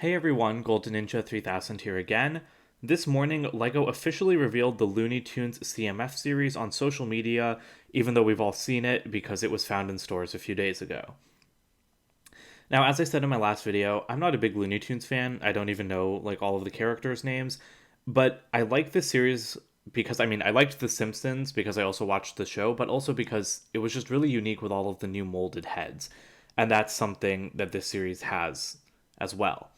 Hey everyone, Golden Ninja 3000 here again. This morning, LEGO officially revealed the Looney Tunes CMF series on social media, even though we've all seen it because it was found in stores a few days ago. Now, as I said in my last video, I'm not a big Looney Tunes fan. I don't even know all of the characters' names, but I like this series because I liked The Simpsons because I also watched the show, but also because it was just really unique with all of the new molded heads. And that's something that this series has as well.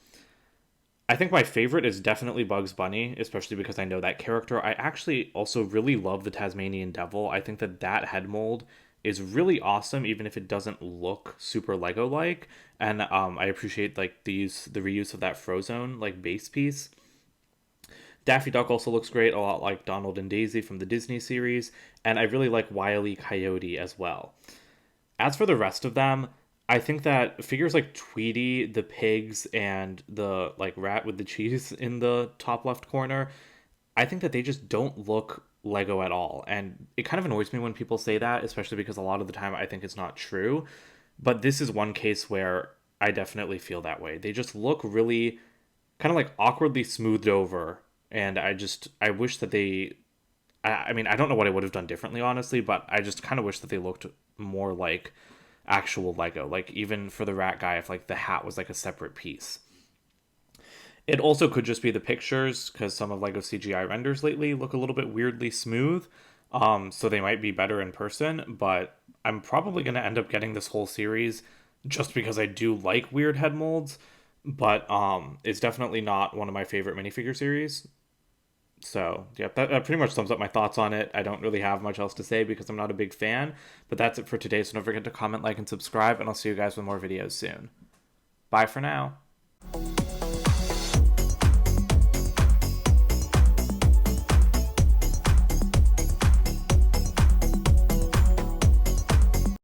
I think my favorite is definitely Bugs Bunny, especially because I know that character. I actually also really love the Tasmanian Devil. I think that head mold is really awesome, even if it doesn't look super Lego-like. And I appreciate the reuse of that Frozone base piece. Daffy Duck also looks great, a lot like Donald and Daisy from the Disney series, and I really like Wile E. Coyote as well. As for the rest of them, I think that figures like Tweety, the pigs, and the rat with the cheese in the top left corner, I think that they just don't look Lego at all. And it kind of annoys me when people say that, especially because a lot of the time I think it's not true. But this is one case where I definitely feel that way. They just look really kind of awkwardly smoothed over. And I wish that I don't know what I would have done differently, honestly, but I just kind of wish that they looked more like actual Lego. Even for the rat guy, if the hat was a separate piece. It also could just be the pictures, because some of Lego CGI renders lately look a little bit weirdly smooth. So they might be better in person, but I'm probably going to end up getting this whole series just because I do like weird head molds. But it's definitely not one of my favorite minifigure series. So, yeah, that pretty much sums up my thoughts on it. I don't really have much else to say because I'm not a big fan. But that's it for today. So don't forget to comment, like, and subscribe. And I'll see you guys with more videos soon. Bye for now.